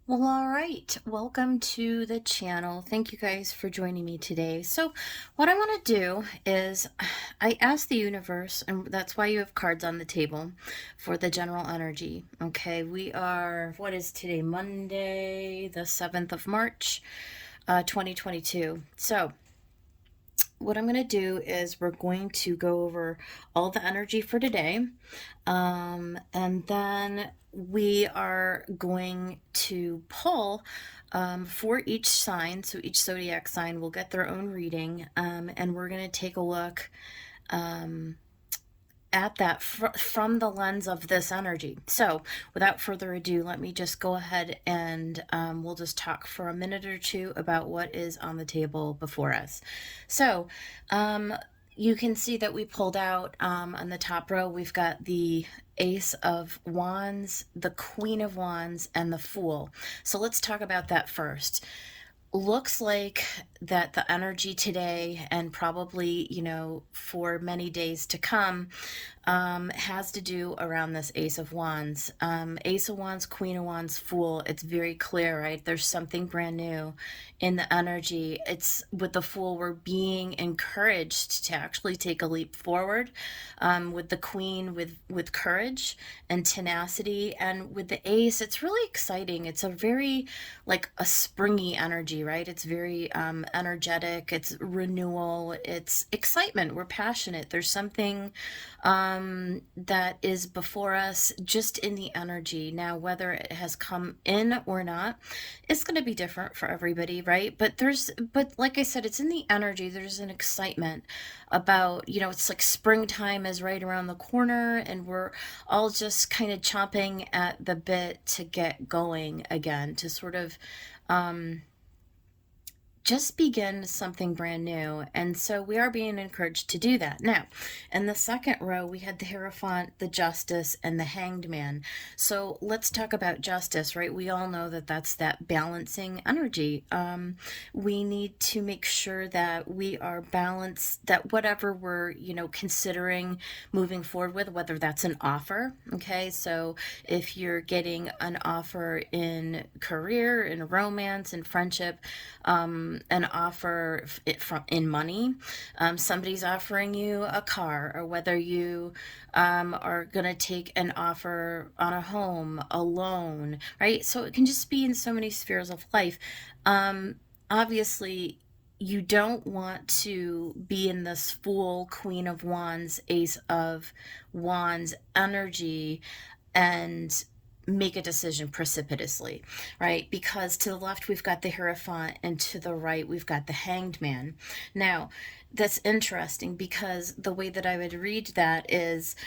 Well, all right. Welcome to the channel. Thank you guys for joining me today. So, what I want to do is I asked the universe, and that's why you have cards on the table for the general energy. Okay, what is today? Monday, the 7th of March, 2022. So, what I'm going to do is we're going to go over all the energy for today. And then we are going to pull for each sign. So each zodiac sign will get their own reading. And we're going to take a look at that from the lens of this energy. So, without further ado, let me just go ahead and we'll just talk for a minute or two about what is on the table before us. So, you can see that we pulled out on the top row, we've got the Ace of Wands, the Queen of Wands, and the Fool. So, let's talk about that first. Looks like that the energy today and probably for many days to come has to do around this Ace of Wands. Ace of Wands, Queen of Wands, Fool. It's very clear, right? There's something brand new in the energy. It's with the Fool, we're being encouraged to actually take a leap forward. With the Queen, with courage and tenacity, and with the Ace, it's really exciting. It's a very like a springy energy, right? It's very energetic. It's renewal. It's excitement. We're passionate. There's something that is before us just in the energy. Now, whether it has come in or not, it's going to be different for everybody, right? But like I said, it's in the energy. There's an excitement about, it's like springtime is right around the corner and we're all just kind of chomping at the bit to get going again, to sort of, just begin something brand new. And so we are being encouraged to do that. Now, in the second row, we had the Hierophant, the Justice, and the Hanged Man. So let's talk about justice, right? We all know that that's that balancing energy. We need to make sure that we are balanced, that whatever we're, considering moving forward with, whether that's an offer, okay? So if you're getting an offer in career, in romance, in friendship, an offer in money, somebody's offering you a car, or whether you are going to take an offer on a home, a loan, right? So it can just be in so many spheres of life. Obviously, you don't want to be in this Fool, Queen of Wands, Ace of Wands energy and make a decision precipitously, right? Because to the left, we've got the Hierophant, and to the right, we've got the Hanged Man. Now, that's interesting because the way that I would read that is,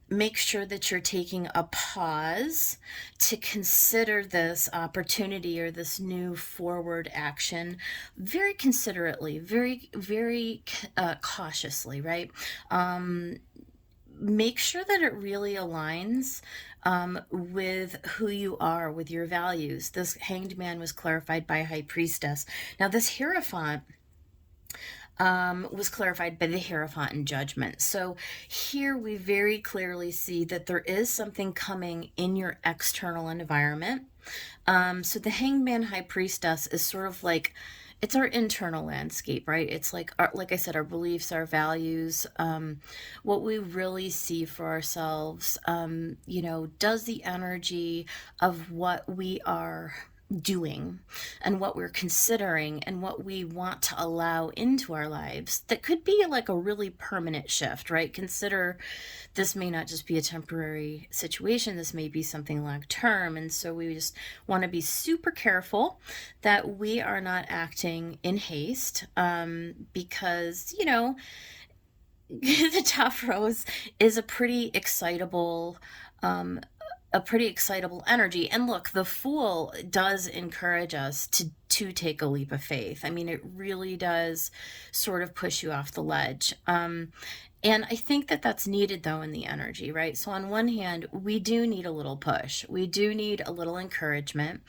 make sure that you're taking a pause to consider this opportunity or this new forward action very considerately, very, very cautiously, right? Make sure that it really aligns with who you are, with your values. This Hanged Man was clarified by High Priestess. Now, this Hierophant was clarified by the Hierophant in Judgment. So here we very clearly see that there is something coming in your external environment. So the Hanged Man, High Priestess is sort of like, it's our internal landscape, right? It's like like I said, our beliefs, our values, what we really see for ourselves. Does the energy of what we are doing and what we're considering and what we want to allow into our lives, that could be like a really permanent shift, right? Consider this may not just be a temporary situation, this may be something long term. And so we just want to be super careful that we are not acting in haste, because the top rose is a pretty excitable energy. And look, the Fool does encourage us to take a leap of faith. I mean, it really does sort of push you off the ledge. And I think that that's needed though in the energy, right? So on one hand, we do need a little push. We do need a little encouragement.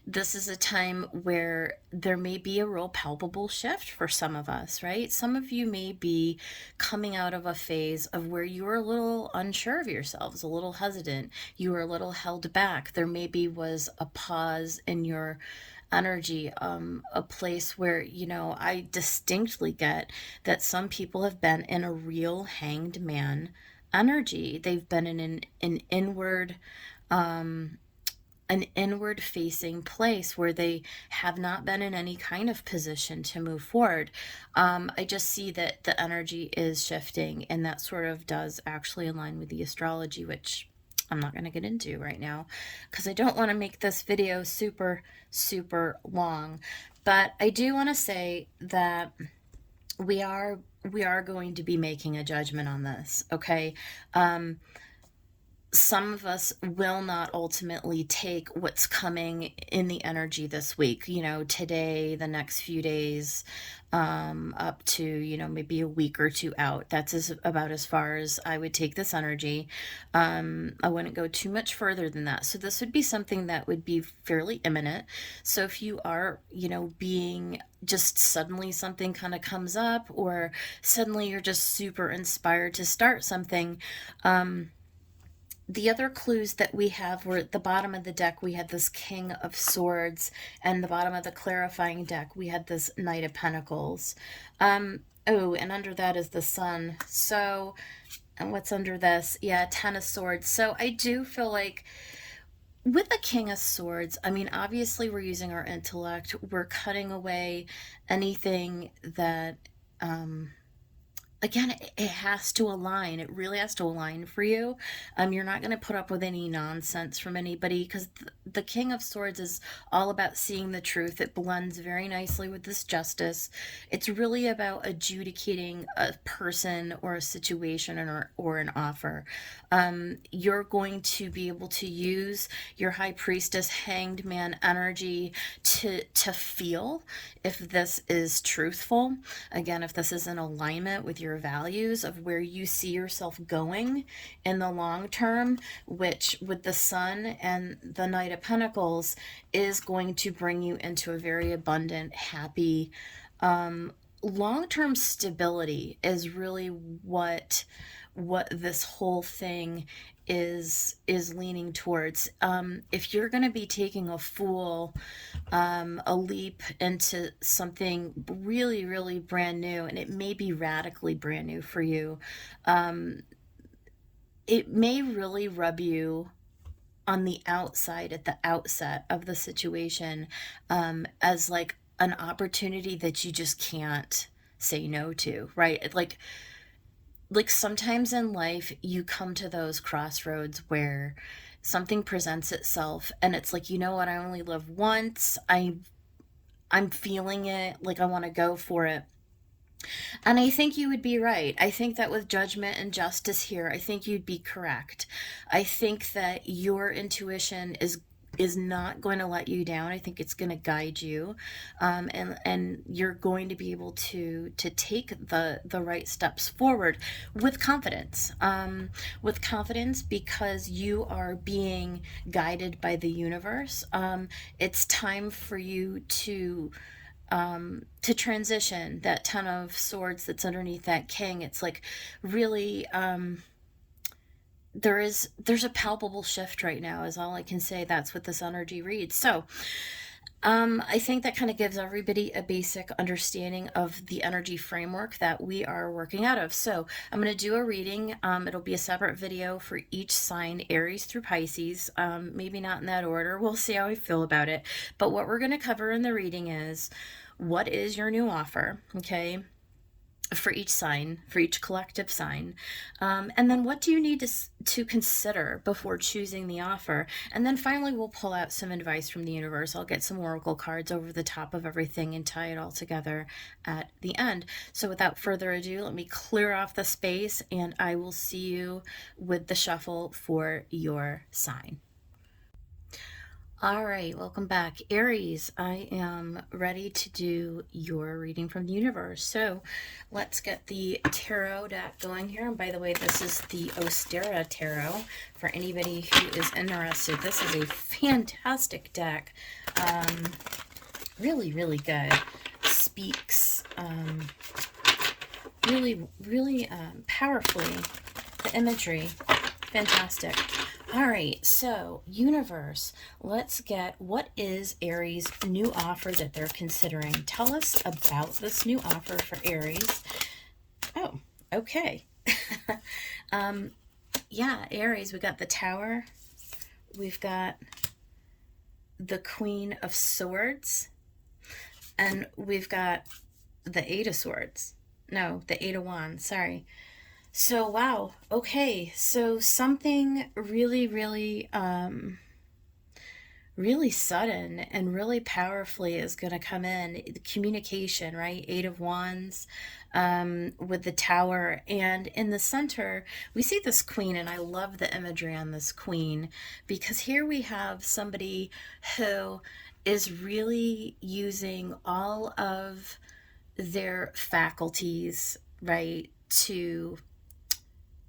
This is a time where there may be a real palpable shift for some of us, right? Some of you may be coming out of a phase of where you were a little unsure of yourselves, a little hesitant. You were a little held back. There maybe was a pause in your energy, a place where, you know, I distinctly get that some people have been in a real hanged man energy. They've been in an inward facing place where they have not been in any kind of position to move forward. I just see that the energy is shifting, and that sort of does actually align with the astrology, which I'm not going to get into right now because I don't want to make this video super, super long. But I do want to say that we are going to be making a judgment on this, okay? Some of us will not ultimately take what's coming in the energy this week, you know, today, the next few days, up to, you know, maybe a week or two out. That's about as far as I would take this energy. I wouldn't go too much further than that. So this would be something that would be fairly imminent. So if you are, you know, being just suddenly something kind of comes up, or suddenly you're just super inspired to start something, the other clues that we have were at the bottom of the deck, we had this King of Swords, and the bottom of the clarifying deck, we had this Knight of Pentacles. Oh, and under that is the Sun. So, and what's under this? Yeah, Ten of Swords. So I do feel like with the King of Swords, I mean, obviously we're using our intellect. We're cutting away anything that, again, it has to align. It really has to align for you. You're not going to put up with any nonsense from anybody, because the King of Swords is all about seeing the truth. It blends very nicely with this Justice. It's really about adjudicating a person or a situation or an offer. You're going to be able to use your High Priestess Hanged Man energy to feel if this is truthful. Again, if this is in alignment with your values of where you see yourself going in the long term, which with the Sun and the Knight of Pentacles is going to bring you into a very abundant, happy, long-term stability is really what this whole thing is leaning towards. If you're going to be taking a leap into something really, really brand new, and it may be radically brand new for you, it may really rub you on the outside at the outset of the situation, as like an opportunity that you just can't say no to, right? Like sometimes in life you come to those crossroads where something presents itself and it's like, you know what, I only live once. I'm feeling it, like I want to go for it. And I think you would be right. I think that with judgment and justice here, I think you'd be correct. I think that your intuition is not going to let you down. I think it's going to guide you, and you're going to be able to take the right steps forward with confidence. With confidence, because you are being guided by the universe. It's time for you to transition. That Ten of Swords that's underneath that King, it's like really, there's a palpable shift right now is all I can say. That's what this energy reads. So I think that kind of gives everybody a basic understanding of the energy framework that we are working out of. So I'm going to do a reading. It'll be a separate video for each sign, Aries through Pisces. Maybe not in that order. We'll see how I feel about it. But what we're going to cover in the reading is, what is your new offer? Okay. For each sign, for each collective sign. And then what do you need to consider before choosing the offer? And then finally, we'll pull out some advice from the universe. I'll get some oracle cards over the top of everything and tie it all together at the end. So without further ado, let me clear off the space and I will see you with the shuffle for your sign. All right, welcome back. Aries, I am ready to do your reading from the universe. So let's get the tarot deck going here. And by the way, this is the Ostera Tarot for anybody who is interested. This is a fantastic deck. Really, really good. Speaks really powerfully. The imagery, fantastic. All right, so universe, let's get what is Aries' new offer that they're considering. Tell us about this new offer for Aries. Oh, okay. Yeah, Aries, we got the Tower. We've got the Queen of Swords. And we've got the Eight of Swords. No, the Eight of Wands, sorry. So, wow. Okay. So something really sudden and really powerfully is going to come in. The communication, right? Eight of Wands, with the Tower. And in the center, we see this queen, and I love the imagery on this queen because here we have somebody who is really using all of their faculties, right, to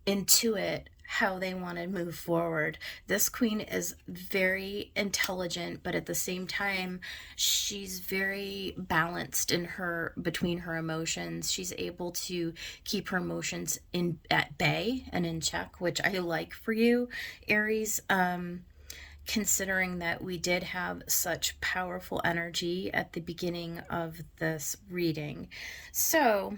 intuit how they want to move forward. This queen is very intelligent, but at the same time, she's very balanced in her between her emotions. She's able to keep her emotions in at bay and in check, which I like for you, Aries. Considering that we did have such powerful energy at the beginning of this reading. So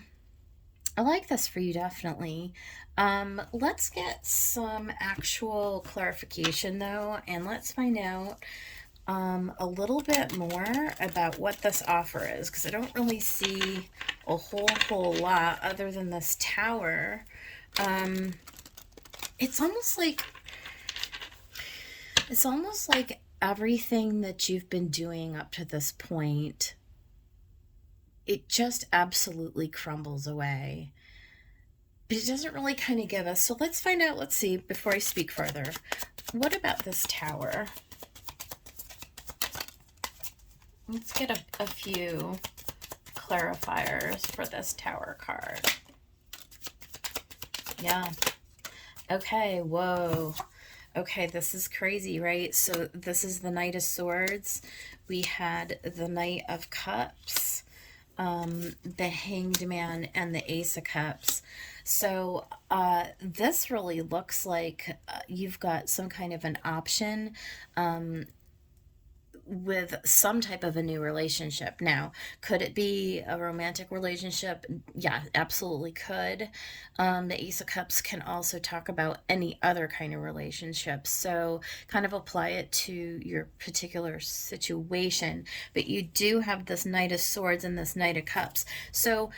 I like this for you, definitely. Let's get some actual clarification, though, and let's find out a little bit more about what this offer is, because I don't really see a whole lot other than this Tower. It's almost like everything that you've been doing up to this point, it just absolutely crumbles away. But it doesn't really kind of give us. So let's find out. Let's see, before I speak further, what about this Tower? Let's get a few clarifiers for this Tower card. Yeah. Okay, whoa. Okay, this is crazy, right? So this is the Knight of Swords. We had the Knight of Cups, the Hanged Man, and the Ace of Cups. So this really looks like you've got some kind of an option with some type of a new relationship. Now, could it be a romantic relationship? Yeah, absolutely could. The Ace of Cups can also talk about any other kind of relationship. So kind of apply it to your particular situation. But you do have this Knight of Swords and this Knight of Cups. So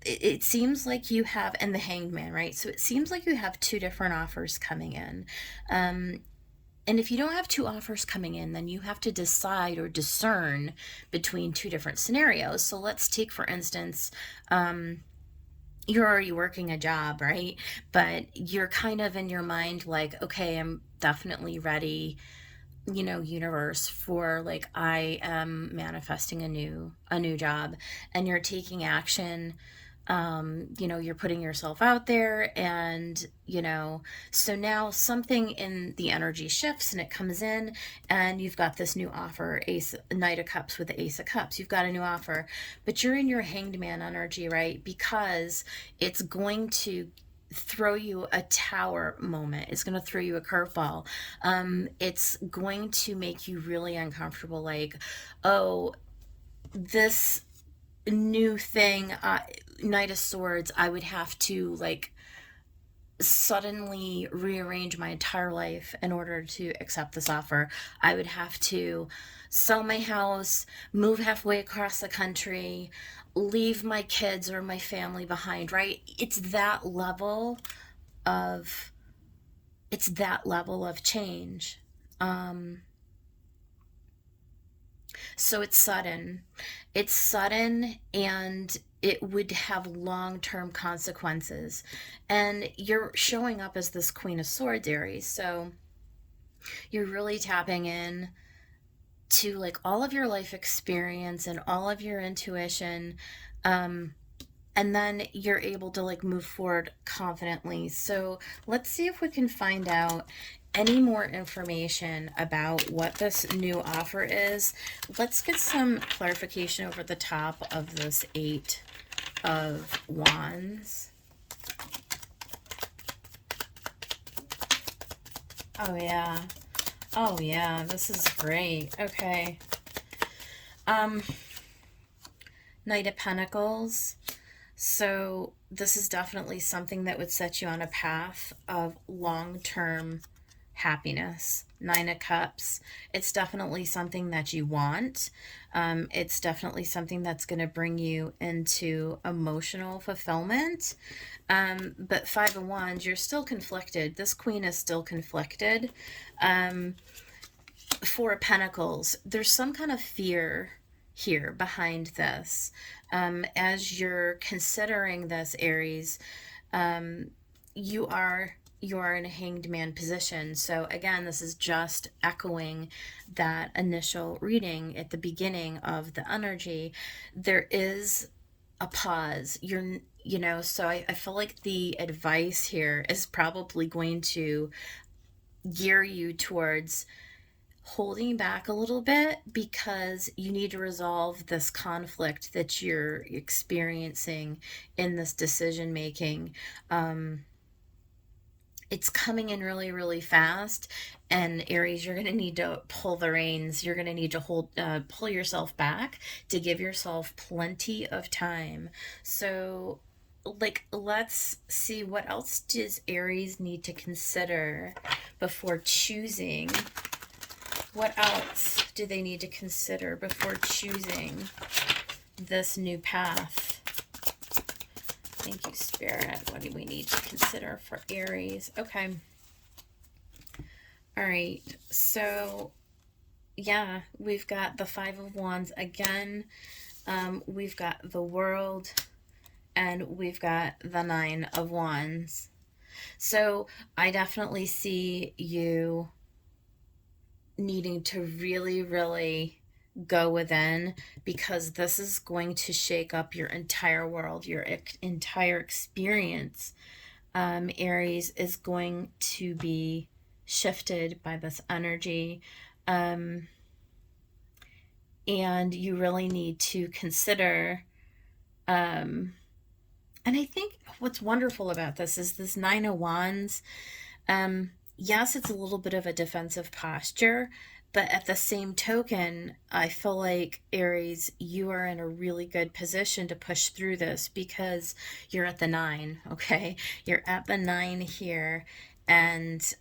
it seems like you have, and the Hanged Man, right? So it seems like you have two different offers coming in. And if you don't have two offers coming in, then you have to decide or discern between two different scenarios. So let's take, for instance, you're already working a job, right? But you're kind of in your mind like, okay, I'm definitely ready, universe, for like I am manifesting a new job, and you're taking action. You're putting yourself out there, and so now something in the energy shifts and it comes in, and you've got this new offer, Knight of Cups with the Ace of Cups. You've got a new offer, but you're in your Hanged Man energy, right? Because it's going to throw you a Tower moment. It's going to throw you a curveball. It's going to make you really uncomfortable, like, oh, this new thing, Knight of Swords, I would have to like suddenly rearrange my entire life in order to accept this offer. I would have to sell my house, move halfway across the country, leave my kids or my family behind, right? Of it's that level of change. So it's sudden. It's sudden, and it would have long-term consequences. And you're showing up as this Queen of Swords, Aries. So you're really tapping in to like all of your life experience and all of your intuition. Um, and then you're able to like move forward confidently. So let's see if we can find out any more information about what this new offer is. Let's get some clarification over the top of this Eight of Wands. Oh yeah. Oh yeah, this is great. Okay. Knight of Pentacles. So this is definitely something that would set you on a path of long-term happiness. Nine of Cups. It's definitely something that you want. It's definitely something that's going to bring you into emotional fulfillment. But Five of Wands, you're still conflicted. This Queen is still conflicted. Four of Pentacles, there's some kind of fear here behind this. As you're considering this, Aries, you are in a Hanged Man position. So again, this is just echoing that initial reading at the beginning of the energy. There is a pause. So I feel like the advice here is probably going to gear you towards holding back a little bit because you need to resolve this conflict that you're experiencing in this decision making. It's coming in really, really fast, and Aries, you're going to need to pull the reins. You're going to need to pull yourself back to give yourself plenty of time. So like, let's see, what else does Aries need to consider before choosing? What else do they need to consider before choosing this new path? Thank you, Spirit. What do we need to consider for Aries? Okay. All right. So, yeah, we've got the Five of Wands again. We've got the World, and we've got the Nine of Wands. So, I definitely see you needing to really, really go within, because this is going to shake up your entire world, your entire experience. Aries is going to be shifted by this energy. And you really need to consider, and I think what's wonderful about this is this Nine of Wands. Yes, it's a little bit of a defensive posture, but at the same token, I feel like, Aries, you are in a really good position to push through this because you're at the 9, okay? You're at the 9 here, and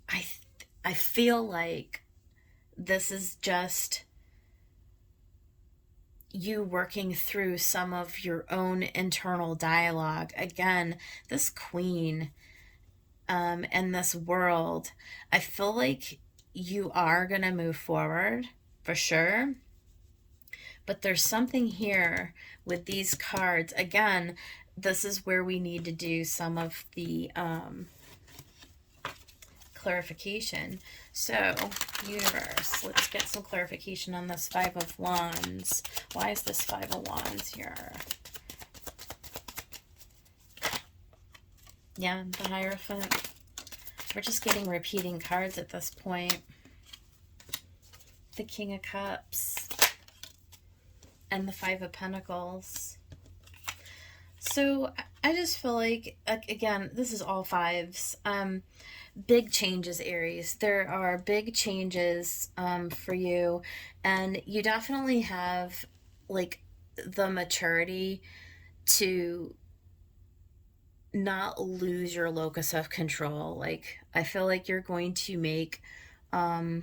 I feel like this is just you working through some of your own internal dialogue. Again, this Queen and this World, I feel like you are going to move forward for sure. But there's something here with these cards. Again, this is where we need to do some of the clarification. So, universe, let's get some clarification on this Five of Wands. Why is this Five of Wands here? Yeah, the Hierophant. We're just getting repeating cards at this point. The King of Cups. And the Five of Pentacles. So, I just feel like, again, this is all fives. Big changes, Aries. There are big changes for you, and you definitely have like the maturity to not lose your locus of control. Like, I feel like you're going to make a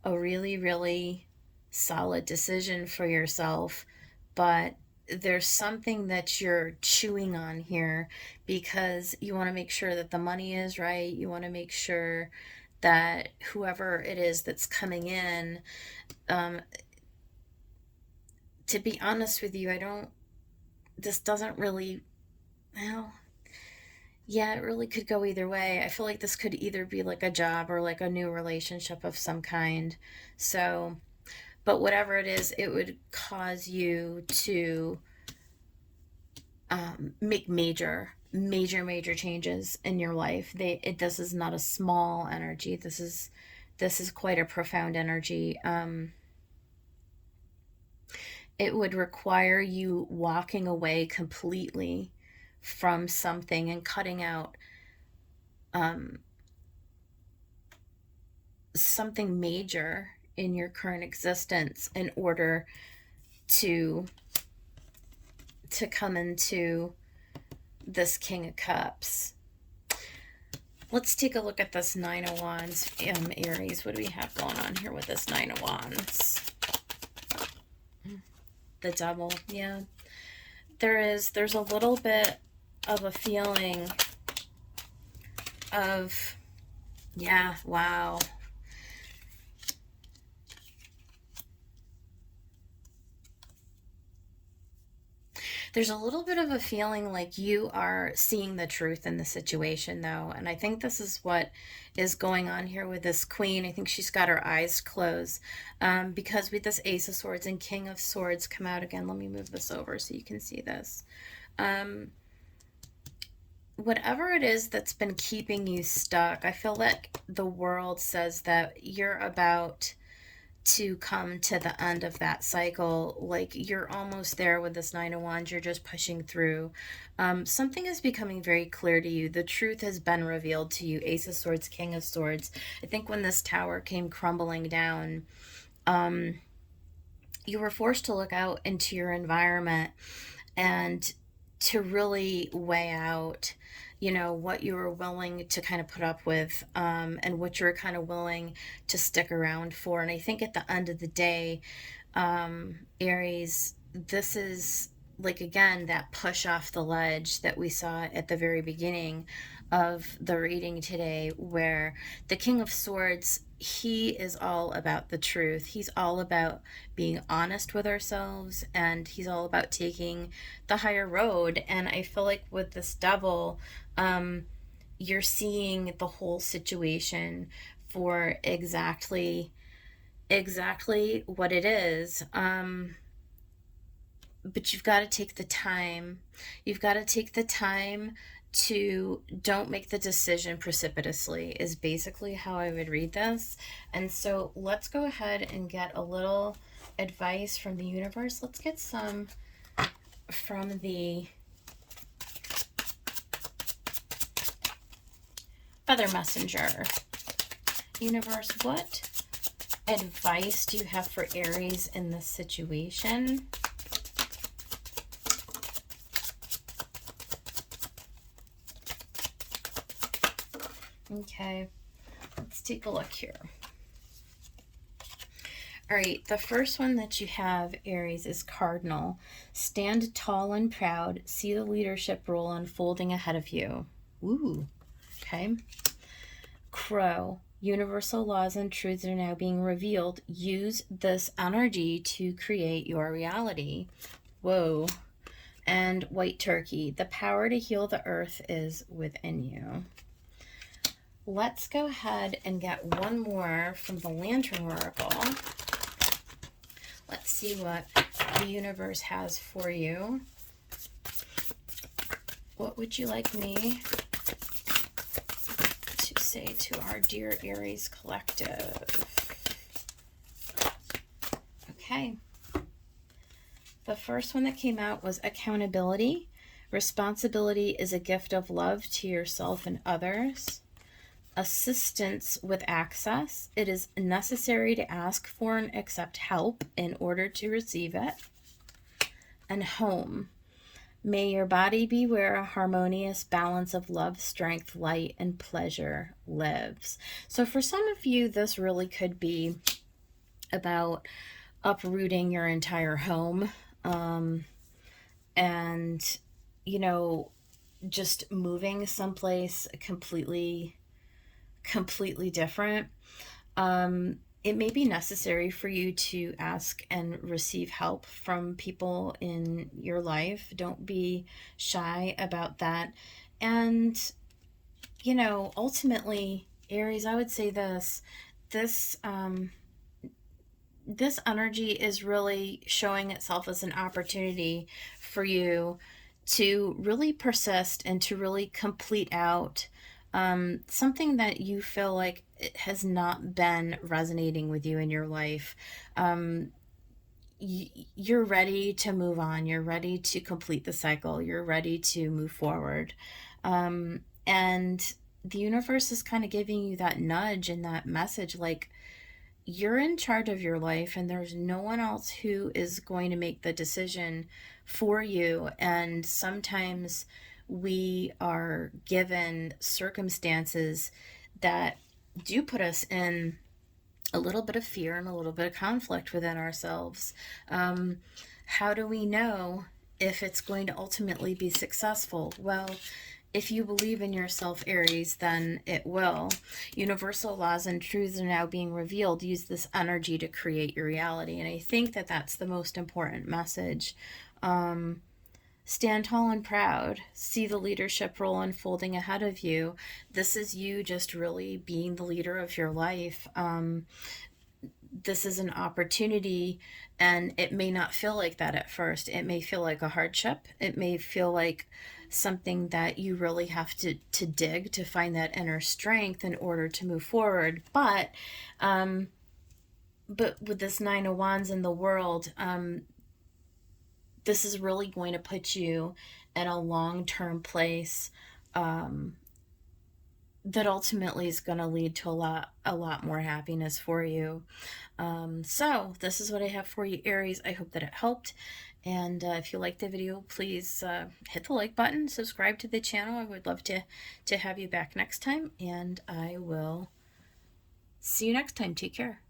really, really solid decision for yourself, but there's something that you're chewing on here because you want to make sure that the money is right. You want to make sure that whoever it is that's coming in, to be honest with you, this doesn't really, well, Yeah, it really could go either way. I feel like this could either be like a job or like a new relationship of some kind. So, but whatever it is, it would cause you to make major changes in your life. This is not a small energy. This is quite a profound energy. It would require you walking away completely from something and cutting out um, something major in your current existence in order to come into this King of Cups. Let's take a look at this Nine of Wands, Aries. What do we have going on here with this Nine of Wands? The Devil. Yeah, there's a little bit of a feeling of, yeah, wow. There's a little bit of a feeling like you are seeing the truth in the situation, though. And I think this is what is going on here with this queen. I think she's got her eyes closed, because with this Ace of Swords and King of Swords come out again. Let me move this over so you can see this. Whatever it is that's been keeping you stuck, I feel like the world says that you're about to come to the end of that cycle. Like, you're almost there with this Nine of Wands. You're just pushing through. Something is becoming very clear to you. The truth has been revealed to you. Ace of Swords, King of Swords. I think when this tower came crumbling down, you were forced to look out into your environment and to really weigh out, what you were willing to kind of put up with, and what you were kind of willing to stick around for. And I think at the end of the day, Aries, this is like, again, that push off the ledge that we saw at the very beginning of the reading today, where the King of Swords, he is all about the truth. He's all about being honest with ourselves, and he's all about taking the higher road. And I feel like with this Devil, you're seeing the whole situation for exactly what it is. But you've got to take the time. You've got to take the time to don't make the decision precipitously, is basically how I would read this. And so let's go ahead and get a little advice from the universe. Let's get some from the Feather Messenger. Universe, what advice do you have for Aries in this situation? Okay, let's take a look here. All right, the first one that you have, Aries, is Cardinal. Stand tall and proud. See the leadership role unfolding ahead of you. Ooh, okay. Crow. Universal laws and truths are now being revealed. Use this energy to create your reality. Whoa. And White Turkey. The power to heal the earth is within you. Let's go ahead and get one more from the Lantern Oracle. Let's see what the universe has for you. What would you like me to say to our dear Aries collective? Okay. The first one that came out was accountability. Responsibility is a gift of love to yourself and others. Assistance with access. It is necessary to ask for and accept help in order to receive it. And home. May your body be where a harmonious balance of love, strength, light, and pleasure lives. So for some of you, this really could be about uprooting your entire home, and, just moving someplace completely different. It may be necessary for you to ask and receive help from people in your life. Don't be shy about that. And Ultimately, Aries, I would say this this energy is really showing itself as an opportunity for you to really persist and to really complete out something that you feel like it has not been resonating with you in your life. Um, you're ready to move on. You're ready to complete the cycle. You're ready to move forward. And the universe is kind of giving you that nudge and that message like, you're in charge of your life and there's no one else who is going to make the decision for you. And sometimes we are given circumstances that do put us in a little bit of fear and a little bit of conflict within ourselves. um, how do we know if it's going to ultimately be successful? Well, if you believe in yourself, Aries, then it will. Universal laws and truths are now being revealed. Use this energy to create your reality. And I think that that's the most important message. Stand tall and proud. See the leadership role unfolding ahead of you. This is you just really being the leader of your life. This is an opportunity, and it may not feel like that at first. It may feel like a hardship. It may feel like something that you really have to dig to find that inner strength in order to move forward. But with this Nine of Wands in the world, this is really going to put you in a long-term place, um, that ultimately is going to lead to a lot more happiness for you. So this is what I have for you, Aries. I hope that it helped. And if you liked the video, please hit the like button, subscribe to the channel. I would love to have you back next time, and I will see you next time. Take care.